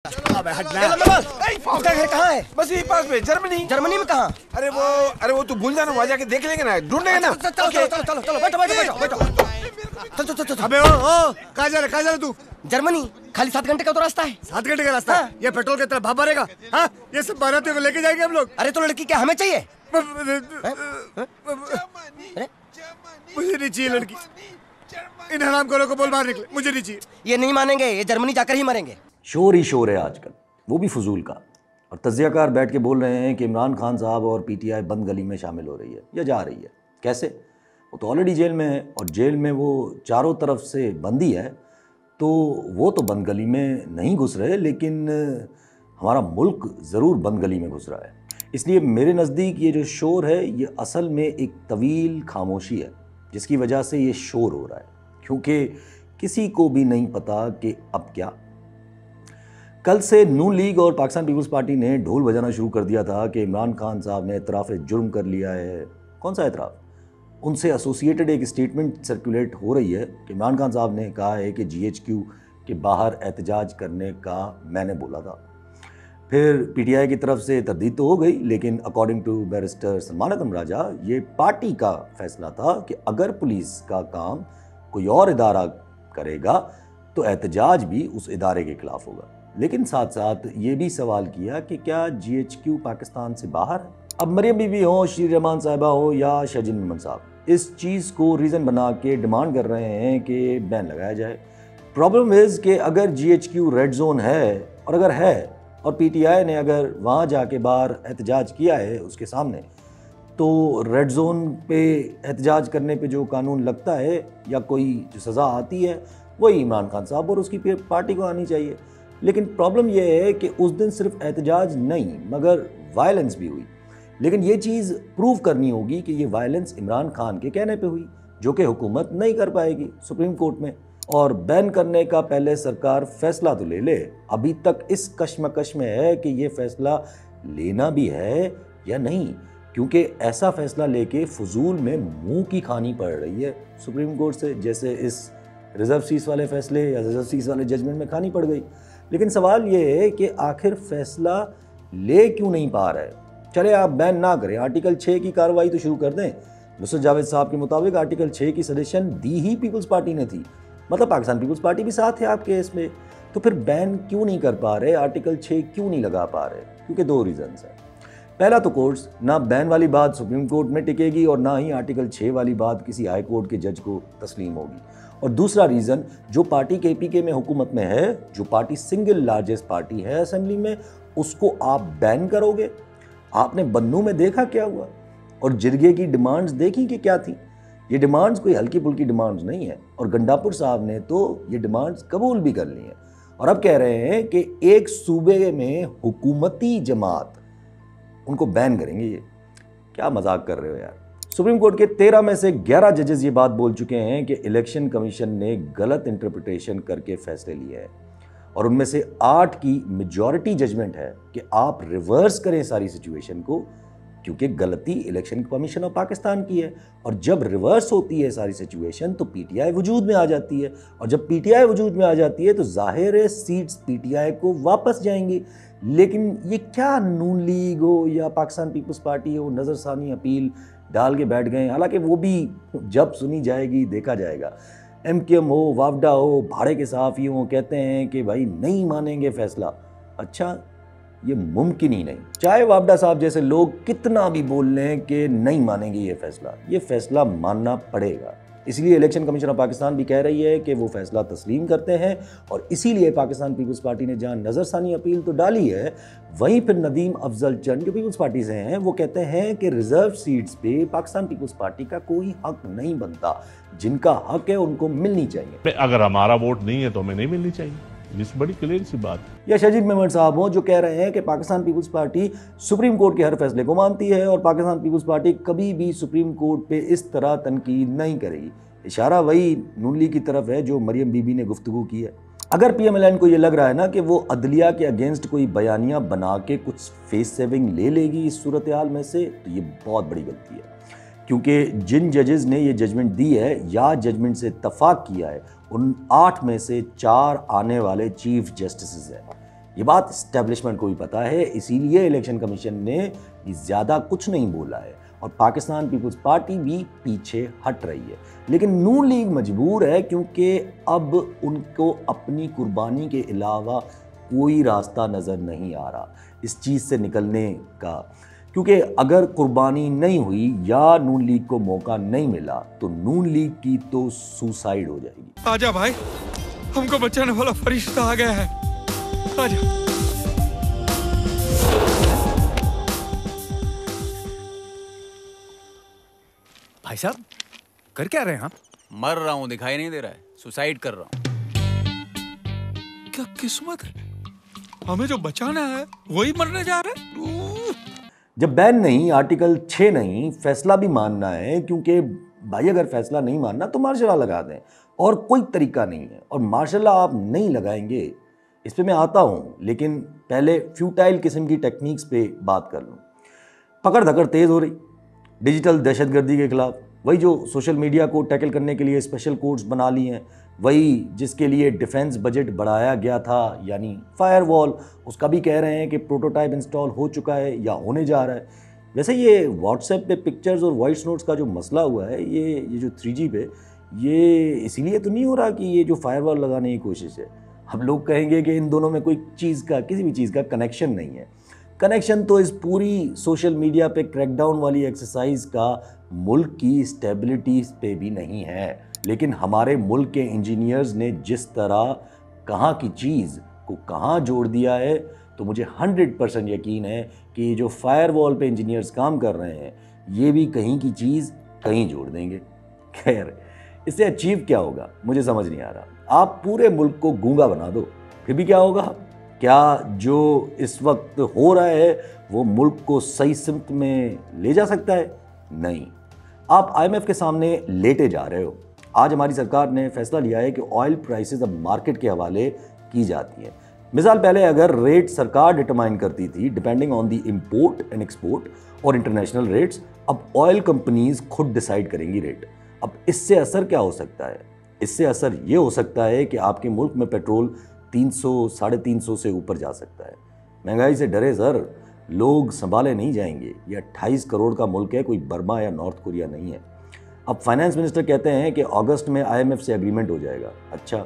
उसका घर कहाँ है? बस यही पास में, जर्मनी। जर्मनी में कहाँ? अरे वो तू भूल जाना, वहाँ जाके देख लेंगे ना, ढूंढेंगे ना। चलो चलो चलो चलो चलो, बैठो बैठो बैठो बैठो। चलो चलो चलो। अबे ओ कहाँ जा रहा तू? जर्मनी खाली 7 घंटे का तो रास्ता है। 7 घंटे का रास्ता? हाँ। ये पेट्रोल की तरह भाप भरेगा? हाँ, ये सब बारातियों को लेके जाएंगे हम लोग। अरे तो लड़की क्या हमें चाहिए? मुझे नहीं चाहिए लड़की। इन हरामखोरों को बोल बाहर निकले, मुझे नहीं चाहिए। ये नहीं मानेंगे, ये जर्मनी जाकर ही मरेंगे। शोर ही शोर है आजकल, वो भी फजूल का। और तज्जियाकार बैठ के बोल रहे हैं कि इमरान खान साहब और पीटीआई बंद गली में शामिल हो रही है या जा रही है। कैसे? वो तो ऑलरेडी जेल में है और जेल में वो चारों तरफ से बंदी है, तो वो तो बंद गली में नहीं घुस रहे, लेकिन हमारा मुल्क ज़रूर बंद गली में घुस रहा है। इसलिए मेरे नज़दीक ये जो शोर है ये असल में एक तवील खामोशी है, जिसकी वजह से ये शोर हो रहा है, क्योंकि किसी को भी नहीं पता कि अब क्या। कल से नून लीग और पाकिस्तान पीपल्स पार्टी ने ढोल बजाना शुरू कर दिया था कि इमरान खान साहब ने एतराफ़ जुर्म कर लिया है। कौन सा एतराफ़? उनसे एसोसिएटेड एक स्टेटमेंट सर्कुलेट हो रही है कि इमरान खान साहब ने कहा है कि GHQ के बाहर एहतजाज करने का मैंने बोला था। फिर पीटीआई की तरफ से तरदीद तो हो गई, लेकिन अकॉर्डिंग टू बैरिस्टर सलमान अकरम राजा ये पार्टी का फैसला था कि अगर पुलिस का काम कोई और इदारा करेगा तो एहतजाज भी उस इदारे के खिलाफ होगा। लेकिन साथ साथ ये भी सवाल किया कि क्या GHQ पाकिस्तान से बाहर है? अब मरियम बीबी हो, शीर रहमान साहिबा हो या शहजीन मेमन साहब, इस चीज़ को रीज़न बना के डिमांड कर रहे हैं कि बैन लगाया जाए। प्रॉब्लम इज़ कि अगर GHQ रेड जोन है, और अगर है और पीटीआई ने अगर वहाँ जाके बाहर एहतजाज किया है उसके सामने, तो रेड जोन पे एहतजाज करने पे जो कानून लगता है या कोई जो सज़ा आती है वही इमरान खान साहब और उसकी पार्टी को आनी चाहिए। लेकिन प्रॉब्लम यह है कि उस दिन सिर्फ एहतजाज नहीं मगर वायलेंस भी हुई। लेकिन ये चीज़ प्रूव करनी होगी कि ये वायलेंस इमरान खान के कहने पे हुई, जो कि हुकूमत नहीं कर पाएगी सुप्रीम कोर्ट में। और बैन करने का पहले सरकार फैसला तो ले ले। अभी तक इस कश्मकश में है कि ये फैसला लेना भी है या नहीं, क्योंकि ऐसा फैसला लेके फजूल में मुंह की खानी पड़ रही है सुप्रीम कोर्ट से, जैसे इस रिजर्व सीट्स वाले फैसले या रिजर्व सीट्स वाले जजमेंट में खानी पड़ गई। लेकिन सवाल ये है कि आखिर फैसला ले क्यों नहीं पा रहा है? चले आप बैन ना करें, आर्टिकल 6 की कार्रवाई तो शुरू कर दें। नुसरत जावेद साहब के मुताबिक आर्टिकल 6 की सजेशन दी ही पीपल्स पार्टी ने थी, मतलब पाकिस्तान पीपल्स पार्टी भी साथ है आपके इसमें। तो फिर बैन क्यों नहीं कर पा रहे, आर्टिकल 6 क्यों नहीं लगा पा रहे? क्योंकि 2 रीजंस हैं। पहला तो कोर्ट्स, ना बैन वाली बात सुप्रीम कोर्ट में टिकेगी और ना ही आर्टिकल 6 वाली बात किसी हाई कोर्ट के जज को तस्लीम होगी। और दूसरा रीज़न, जो पार्टी KPK में हुकूमत में है, जो पार्टी सिंगल लार्जेस्ट पार्टी है असेंबली में, उसको आप बैन करोगे? आपने बन्नू में देखा क्या हुआ, और जिरगे की डिमांड्स देखी कि क्या थी। ये डिमांड्स कोई हल्की फुल्की डिमांड्स नहीं है, और गंडापुर साहब ने तो ये डिमांड्स कबूल भी कर ली हैं और अब कह रहे हैं कि एक सूबे में हुकूमती जमात, उनको बैन करेंगे। ये क्या मजाक कर रहे हो यार? सुप्रीम कोर्ट के 13 में से 11 जजेस ये बात बोल चुके हैं कि इलेक्शन कमीशन ने गलत इंटरप्रिटेशन करके फैसले लिए हैं, और उनमें से 8 की मेजॉरिटी जजमेंट है कि आप रिवर्स करें सारी सिचुएशन को, क्योंकि गलती इलेक्शन कमीशन ऑफ पाकिस्तान की है। और जब रिवर्स होती है सारी सिचुएशन तो पीटीआई वजूद में आ जाती है, और जब पीटीआई वजूद में आ जाती है तो जाहिर है सीट्स पीटीआई को वापस जाएंगी। लेकिन ये क्या नून लीग हो या पाकिस्तान पीपल्स पार्टी हो, नज़रसानी अपील डाल के बैठ गए, हालांकि वो भी जब सुनी जाएगी देखा जाएगा। MKM हो, वावडा हो, भाड़े के सहाफ़ी हो, कहते हैं कि भाई नहीं मानेंगे फैसला। अच्छा, ये मुमकिन ही नहीं। चाहे वावडा साहब जैसे लोग कितना भी बोल लें कि नहीं मानेंगे ये फैसला मानना पड़ेगा। इसलिए इलेक्शन कमीशन ऑफ पाकिस्तान भी कह रही है कि वो फैसला तस्लीम करते हैं, और इसीलिए पाकिस्तान पीपल्स पार्टी ने जहां नज़रसानी अपील तो डाली है, वहीं फिर नदीम अफजल चंद जो पीपल्स पार्टी से हैं वो कहते हैं कि रिजर्व सीट्स पे पाकिस्तान पीपल्स पार्टी का कोई हक नहीं बनता। जिनका हक है उनको मिलनी चाहिए। अगर हमारा वोट नहीं है तो हमें नहीं मिलनी चाहिए, इस बड़ी क्लियर सी बात। या शहजीन मेमन साहब हो, जो कह रहे हैं कि Pakistan peoples party supreme court के हर फैसले को मानती है और पाकिस्तान पीपल्स पार्टी कभी भी सुप्रीम कोर्ट पे इस तरह तनकीद नहीं करेगी। इशारा वही नून लीग की तरफ है जो मरियम बीबी ने गुफ्तगू की है। अगर PMLN को ये लग रहा है ना कि वो अदलिया के अगेंस्ट कोई बयानियाँ बना के कुछ फेस सेविंग ले लेगी इस सूरत हाल में से, तो ये बहुत बड़ी गलती है। क्योंकि जिन जजेस ने ये जजमेंट दी है या जजमेंट से इत्तफाक किया है, उन 8 में से 4 आने वाले चीफ जस्टिस हैं। ये बात इस्टेब्लिशमेंट को भी पता है, इसीलिए इलेक्शन कमीशन ने ज़्यादा कुछ नहीं बोला है और पाकिस्तान पीपल्स पार्टी भी पीछे हट रही है। लेकिन नून लीग मजबूर है क्योंकि अब उनको अपनी कुर्बानी के अलावा कोई रास्ता नज़र नहीं आ रहा इस चीज़ से निकलने का, क्योंकि अगर कुर्बानी नहीं हुई या नून लीग को मौका नहीं मिला तो नून लीग की तो सुसाइड हो जाएगी। आजा भाई, हमको बचाने वाला फरिश्ता आ गया है, आजा। भाई साहब कर क्या रहे हैं आप? मर रहा हूँ, दिखाई नहीं दे रहा है, सुसाइड कर रहा हूँ। क्या किस्मत है, हमें जो बचाना है वही मरने जा रहा है। जब बैन नहीं, आर्टिकल 6 नहीं, फैसला भी मानना है, क्योंकि भाई अगर फैसला नहीं मानना तो मार्शल लॉ लगा दें, और कोई तरीका नहीं है। और मार्शल लॉ आप नहीं लगाएंगे, इस पे मैं आता हूँ, लेकिन पहले फ्यूटाइल किस्म की टेक्निक्स पे बात कर लूँ। पकड़ धकड़ तेज़ हो रही डिजिटल दहशतगर्दी के खिलाफ, वही जो सोशल मीडिया को टैकल करने के लिए स्पेशल कोर्ट्स बना ली हैं, वही जिसके लिए डिफेंस बजट बढ़ाया गया था, यानी फायरवॉल, उसका भी कह रहे हैं कि प्रोटोटाइप इंस्टॉल हो चुका है या होने जा रहा है। वैसे ये व्हाट्सएप पे पिक्चर्स और वॉइस नोट्स का जो मसला हुआ है, ये जो 3G पे, ये इसीलिए तो नहीं हो रहा कि ये जो फायरवॉल लगाने की कोशिश है। अब लोग कहेंगे कि इन दोनों में कोई चीज़ का, किसी भी चीज़ का कनेक्शन नहीं है। कनेक्शन तो इस पूरी सोशल मीडिया पे क्रैकडाउन वाली एक्सरसाइज का मुल्क की स्टेबिलिटी पे भी नहीं है, लेकिन हमारे मुल्क के इंजीनियर्स ने जिस तरह कहाँ की चीज़ को कहाँ जोड़ दिया है, तो मुझे 100% यकीन है कि ये जो फायरवॉल पे इंजीनियर्स काम कर रहे हैं, ये भी कहीं की चीज़ कहीं जोड़ देंगे। खैर, इससे अचीव क्या होगा मुझे समझ नहीं आ रहा। आप पूरे मुल्क को गूंगा बना दो, फिर भी क्या होगा? क्या जो इस वक्त हो रहा है वो मुल्क को सही सिमत में ले जा सकता है? नहीं। आप IMF के सामने लेटे जा रहे हो। आज हमारी सरकार ने फैसला लिया है कि ऑयल प्राइसेस अब मार्केट के हवाले की जाती है। मिसाल, पहले अगर रेट सरकार डिटरमाइन करती थी depending on the import and export और इंटरनेशनल रेट्स, अब ऑयल कंपनीज खुद डिसाइड करेंगी रेट। अब इससे असर क्या हो सकता है? इससे असर ये हो सकता है कि आपके मुल्क में पेट्रोल 300, 350 से ऊपर जा सकता है। महंगाई से डरे सर, लोग संभाले नहीं जाएंगे। ये 28 करोड़ का मुल्क है, कोई बर्मा या नॉर्थ कोरिया नहीं है। अब फाइनेंस मिनिस्टर कहते हैं कि अगस्त में IMF से एग्रीमेंट हो जाएगा। अच्छा,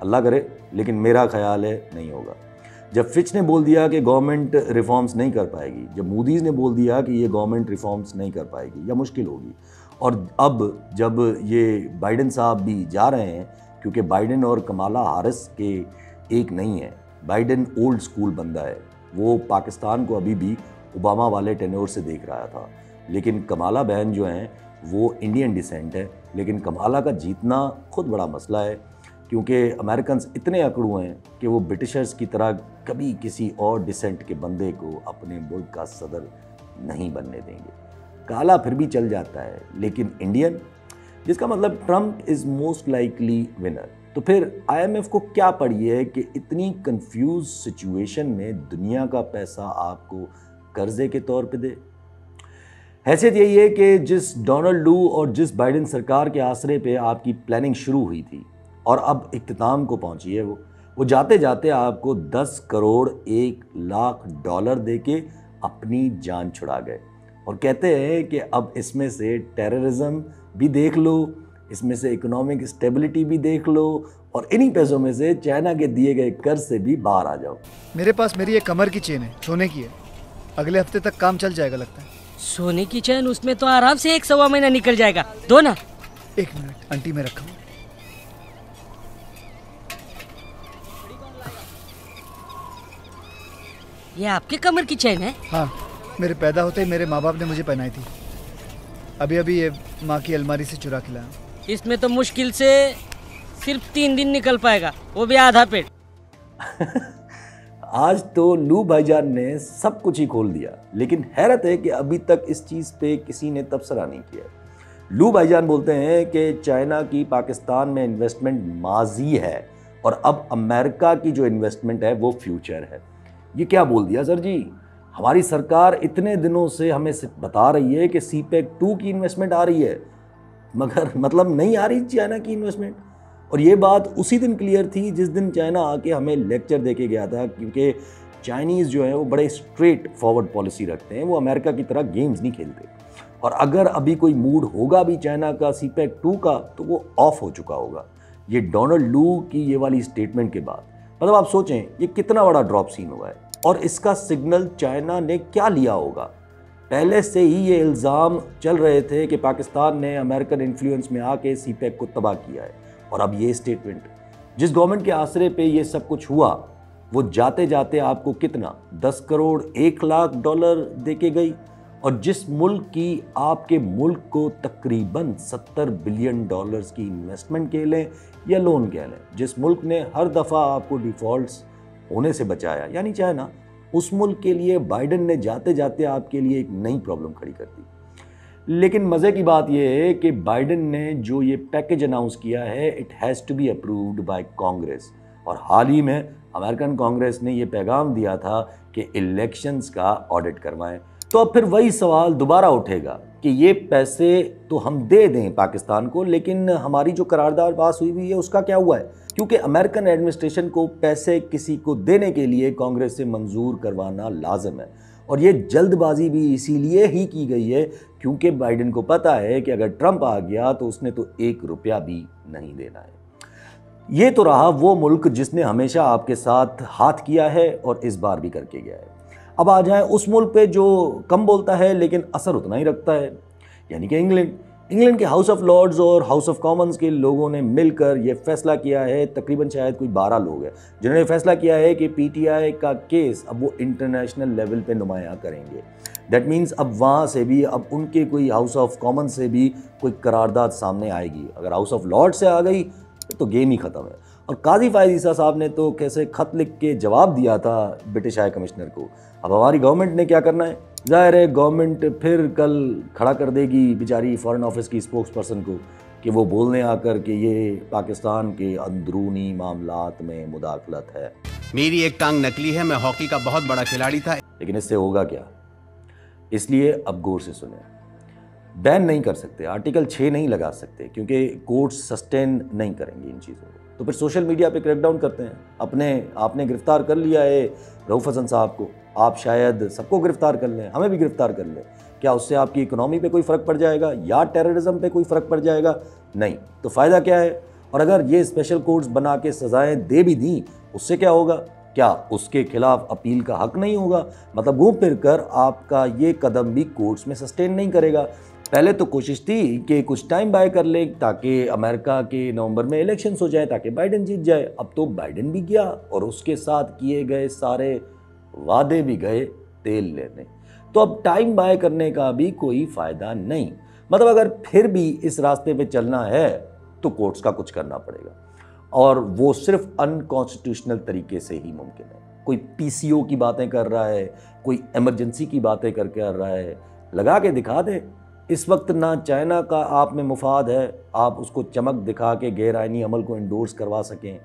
अल्लाह करे, लेकिन मेरा ख्याल है नहीं होगा। जब फिच ने बोल दिया कि गवर्नमेंट रिफॉर्म्स नहीं कर पाएगी, जब मूडीज़ ने बोल दिया कि ये गवर्नमेंट रिफॉर्म्स नहीं कर पाएगी या मुश्किल होगी, और अब जब ये बाइडेन साहब भी जा रहे हैं, क्योंकि बाइडेन और कमाला हारिस के एक नहीं है। बाइडेन ओल्ड स्कूल बंदा है, वो पाकिस्तान को अभी भी ओबामा वाले टेन्योर से देख रहा था, लेकिन कमाला बहन जो हैं वो इंडियन डिसेंट है। लेकिन कमाला का जीतना खुद बड़ा मसला है, क्योंकि अमेरिकन्स इतने अकड़ू हैं कि वो ब्रिटिशर्स की तरह कभी किसी और डिसेंट के बंदे को अपने मुल्क का सदर नहीं बनने देंगे। काला फिर भी चल जाता है, लेकिन इंडियन, जिसका मतलब Trump is most likely winner. तो फिर IMF को क्या पड़ी है कि इतनी कंफ्यूज सिचुएशन में दुनिया का पैसा आपको कर्जे के तौर पे दे? हैसियत यही है कि जिस डोनाल्ड लू और जिस बाइडेन सरकार के आसरे पे आपकी प्लानिंग शुरू हुई थी और अब इख्तिताम को पहुंची है, वो जाते जाते आपको 10 करोड़ 1 लाख डॉलर दे के अपनी जान छुड़ा गए, और कहते हैं कि अब इसमें से टेररिज्म भी देख लो, इसमें से इकोनॉमिक स्टेबिलिटी भी देख लो, और इन्हीं पैसों में से चाइना के दिए गए कर्ज से भी बाहर आ जाओ। मेरे पास मेरी एक कमर की चेन है, सोने की है, अगले हफ्ते तक काम चल जाएगा लगता है। सोने की चैन, उसमें तो आराम से 1-1.25 महीना निकल जाएगा। दो ना। 1 मिनट, आंटी में रखा हूँ। ये आपके कमर की चैन है? हाँ, मेरे पैदा होते ही मेरे माँ बाप ने मुझे पहनाई थी। अभी अभी ये माँ की अलमारी से चुरा के लाया। इसमें तो मुश्किल से सिर्फ 3 दिन निकल पाएगा, वो भी आधा पेट। आज तो लू भाईजान ने सब कुछ ही खोल दिया, लेकिन हैरत है कि अभी तक इस चीज़ पे किसी ने तबसरा नहीं किया। लू भाईजान बोलते हैं कि चाइना की पाकिस्तान में इन्वेस्टमेंट माजी है और अब अमेरिका की जो इन्वेस्टमेंट है वो फ्यूचर है। ये क्या बोल दिया सर जी? हमारी सरकार इतने दिनों से हमें बता रही है कि CPEC 2 की इन्वेस्टमेंट आ रही है, मगर मतलब नहीं आ रही चाइना की इन्वेस्टमेंट। और ये बात उसी दिन क्लियर थी जिस दिन चाइना आके हमें लेक्चर दे के गया था, क्योंकि चाइनीज़ जो है वो बड़े स्ट्रेट फॉरवर्ड पॉलिसी रखते हैं, वो अमेरिका की तरह गेम्स नहीं खेलते। और अगर अभी कोई मूड होगा भी चाइना का CPEC 2 का, तो वो ऑफ हो चुका होगा। ये डोनाल्ड लू की ये वाली स्टेटमेंट के बाद, मतलब आप सोचें ये कितना बड़ा ड्रॉप सीन हुआ है, और इसका सिग्नल चाइना ने क्या लिया होगा। पहले से ही ये इल्ज़ाम चल रहे थे कि पाकिस्तान ने अमेरिकन इन्फ्लुएंस में आके CPEC को तबाह किया है, और अब ये स्टेटमेंट। जिस गवर्नमेंट के आसरे पे ये सब कुछ हुआ, वो जाते जाते आपको कितना 10 करोड़ 1 लाख डॉलर दे के गई, और जिस मुल्क की आपके मुल्क को तकरीबन 70 बिलियन डॉलर्स की इन्वेस्टमेंट कह लें या लोन कह लें, जिस मुल्क ने हर दफ़ा आपको डिफ़ॉल्ट्स होने से बचाया, यानी चाइना, उस मुल्क के लिए बाइडन ने जाते जाते आपके लिए एक नई प्रॉब्लम खड़ी कर दी। लेकिन मज़े की बात यह है कि बाइडन ने जो ये पैकेज अनाउंस किया है, it has to be approved by Congress, और हाल ही में अमेरिकन कांग्रेस ने ये पैगाम दिया था कि इलेक्शंस का ऑडिट करवाएं। तो अब फिर वही सवाल दोबारा उठेगा कि ये पैसे तो हम दे दें पाकिस्तान को, लेकिन हमारी जो करारदाद पास हुई है उसका क्या हुआ है? क्योंकि अमेरिकन एडमिनिस्ट्रेशन को पैसे किसी को देने के लिए कांग्रेस से मंजूर करवाना लाजम है, और ये जल्दबाजी भी इसीलिए ही की गई है क्योंकि बाइडन को पता है कि अगर ट्रंप आ गया तो उसने तो 1 रुपया भी नहीं देना है। ये तो रहा वो मुल्क जिसने हमेशा आपके साथ हाथ किया है और इस बार भी करके गया है। अब आ जाएं उस मुल्क पे जो कम बोलता है लेकिन असर उतना ही रखता है, यानी कि इंग्लैंड। इंग्लैंड के हाउस ऑफ लॉर्ड्स और हाउस ऑफ कॉमन्स के लोगों ने मिलकर ये फैसला किया है, तकरीबन शायद कोई 12 लोग हैं जिन्होंने फैसला किया है कि PTI का केस अब वो इंटरनेशनल लेवल पे नुमायाँ करेंगे। दैट मीन्स अब वहाँ से भी, अब उनके कोई हाउस ऑफ कॉमन्स से भी कोई करारदाद सामने आएगी। अगर हाउस ऑफ लॉर्ड्स से आ गई तो गेम ही ख़त्म है। और काजी फायद ईसा साहब ने तो कैसे ख़त लिख के जवाब दिया था ब्रिटिश हाई कमिश्नर को। अब हमारी गवर्नमेंट ने क्या करना है? ज़ाहिर है गवर्नमेंट फिर कल खड़ा कर देगी बेचारी फॉरेन ऑफिस की स्पोक्स पर्सन को कि वो बोलने आकर कि ये पाकिस्तान के अंदरूनी मामलात में मुदाखलत है। मेरी एक टांग नकली है, मैं हॉकी का बहुत बड़ा खिलाड़ी था। लेकिन इससे होगा क्या? इसलिए अब गौर से सुने। बैन नहीं कर सकते, आर्टिकल 6 नहीं लगा सकते क्योंकि कोर्ट्स सस्टेन नहीं करेंगे इन चीज़ों को। तो फिर सोशल मीडिया पे क्रैकडाउन करते हैं। आपने गिरफ्तार कर लिया है रऊफ हसन साहब को, आप शायद सबको गिरफ्तार कर लें, हमें भी गिरफ्तार कर लें। क्या उससे आपकी इकोनॉमी पे कोई फ़र्क पड़ जाएगा या टेररिज्म पे कोई फ़र्क पड़ जाएगा? नहीं। तो फ़ायदा क्या है? और अगर ये स्पेशल कोर्ट्स बना के सज़ाएँ दे भी दी, उससे क्या होगा? क्या उसके खिलाफ अपील का हक नहीं होगा? मतलब घूम फिर कर आपका ये कदम भी कोर्ट्स में सस्टेन नहीं करेगा। पहले तो कोशिश थी कि कुछ टाइम बाय कर ले ताकि अमेरिका के नवंबर में इलेक्शंस हो जाए, ताकि बाइडन जीत जाए। अब तो बाइडन भी गया और उसके साथ किए गए सारे वादे भी गए तेल लेने। तो अब टाइम बाय करने का भी कोई फ़ायदा नहीं। मतलब अगर फिर भी इस रास्ते पे चलना है तो कोर्ट्स का कुछ करना पड़ेगा, और वो सिर्फ अनकॉन्स्टिट्यूशनल तरीके से ही मुमकिन है। कोई PCO की बातें कर रहा है, कोई इमरजेंसी की बातें कर रहा है, लगा के दिखा दे। इस वक्त ना चाइना का आप में मुफाद है, आप उसको चमक दिखा के गैर आइनी अमल को इंडोर्स करवा सकें।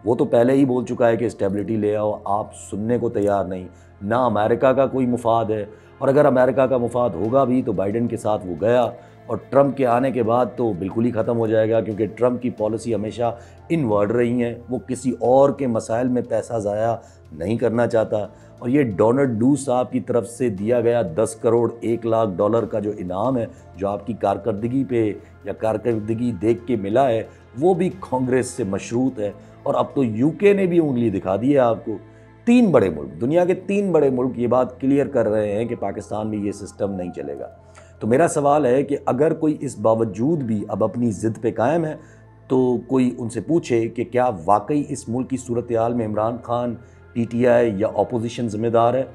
वो तो पहले ही बोल चुका है कि स्टेबिलिटी ले आओ, आप सुनने को तैयार नहीं। ना अमेरिका का कोई मुफाद है, और अगर अमेरिका का मुफाद होगा भी तो बाइडन के साथ वो गया, और ट्रंप के आने के बाद तो बिल्कुल ही ख़त्म हो जाएगा क्योंकि ट्रंप की पॉलिसी हमेशा इनवर्ड रही है। वो किसी और के मसाइल में पैसा ज़ाया नहीं करना चाहता। और ये डोनाल्ड लू साहब की तरफ से दिया गया 10 करोड़ 1 लाख डॉलर का जो इनाम है, जो आपकी कारकर्दगी पे या कारकर्दगी देख के मिला है, वो भी कांग्रेस से मशरूत है। और अब तो UK ने भी उंगली दिखा दी है आपको। 3 बड़े मुल्क, दुनिया के 3 बड़े मुल्क ये बात क्लियर कर रहे हैं कि पाकिस्तान में ये सिस्टम नहीं चलेगा। तो मेरा सवाल है कि अगर कोई इस बावजूद भी अब अपनी ज़िद पे कायम है, तो कोई उनसे पूछे कि क्या वाकई इस मुल्क की सूरत हाल में इमरान खान, PTI या अपोजिशन ज़िम्मेदार है?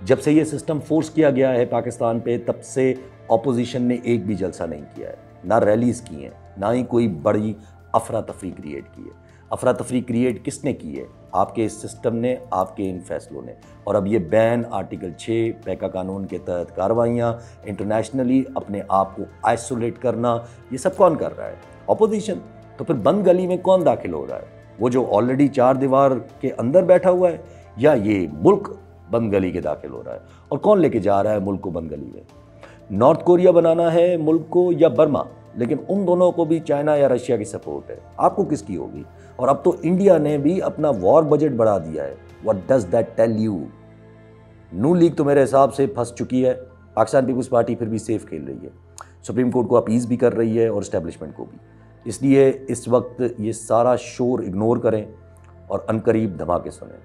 जब से ये सिस्टम फोर्स किया गया है पाकिस्तान पे, तब से अपोजिशन ने एक भी जलसा नहीं किया है, ना रैलीज़ की हैं, ना ही कोई बड़ी अफरा तफरी क्रिएट की है। अफरा तफरी क्रिएट किसने की है? आपके इस सिस्टम ने, आपके इन फैसलों ने। और अब ये बैन, आर्टिकल 6 पैका कानून के तहत कार्रवाइयाँ, इंटरनेशनली अपने आप को आइसोलेट करना, ये सब कौन कर रहा है? अपोजिशन। तो फिर बंद गली में कौन दाखिल हो रहा है? वो जो ऑलरेडी 4 दीवार के अंदर बैठा हुआ है, या ये मुल्क बंद गली के दाखिल हो रहा है? और कौन लेके जा रहा है मुल्क को बंद गली में? नॉर्थ कोरिया बनाना है मुल्क को या बर्मा, लेकिन उन दोनों को भी चाइना या रशिया की सपोर्ट है। आपको किसकी होगी? और अब तो इंडिया ने भी अपना वॉर बजट बढ़ा दिया है। What does that tell you? नू लीग तो मेरे हिसाब से फंस चुकी है, पाकिस्तान पीपुल्स पार्टी फिर भी सेफ खेल रही है, सुप्रीम कोर्ट को अपीज भी कर रही है और इस्टेब्लिशमेंट को भी। इसलिए इस वक्त ये सारा शोर इग्नोर करें और अनकरीब धमाके सुनें।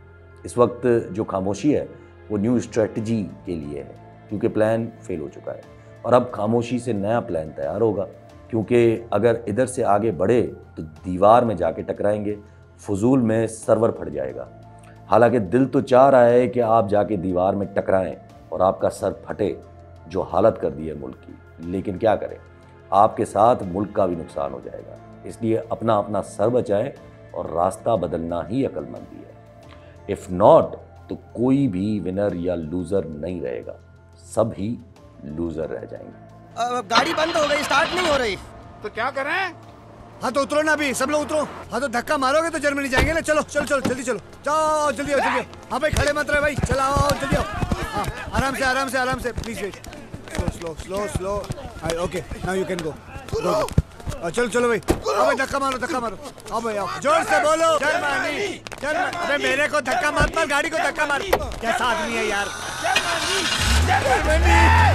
इस वक्त जो खामोशी है वो न्यू स्ट्रेटजी के लिए है, क्योंकि प्लान फेल हो चुका है और अब खामोशी से नया प्लान तैयार होगा। क्योंकि अगर इधर से आगे बढ़े तो दीवार में जाके टकराएंगे, फजूल में सर्वर फट जाएगा। हालांकि दिल तो चाह रहा है कि आप जाके दीवार में टकराएं और आपका सर फटे, जो हालत कर दी है मुल्क की। लेकिन क्या करें, आपके साथ मुल्क का भी नुकसान हो जाएगा। इसलिए अपना अपना सर बचाएं और रास्ता बदलना ही अक्लमंदी है। इफ़ नॉट तो कोई भी विनर या लूज़र नहीं रहेगा, सब ही लूज़र रह जाएंगे। गाड़ी बंद हो गई, स्टार्ट नहीं हो रही। तो क्या करें? हाँ तो उतरो ना अभी, सब लोग उतरो। हाँ तो धक्का मारोगे तो जर्मनी जाएंगे ना। चलो चलो चलो जल्दी चलो, जाओ जल्दी आओ जल्दी आओ। हाँ भाई खड़े मत रहे भाई, चलो आओ जल्दी आओ। हाँ आराम से आराम से आराम से, please wait. Slow slow slow slow. Okay now you can go. चलो चलो भाई, हाँ भाई धक्का मारो धक्का मारो। हाँ भाई आओ, जोर से बोलो जर्मनी जर्मनी। अबे मेरे को धक्का मत मार, गाड़ी को धक्का मार। कैसा आदमी है यार। जर्मनी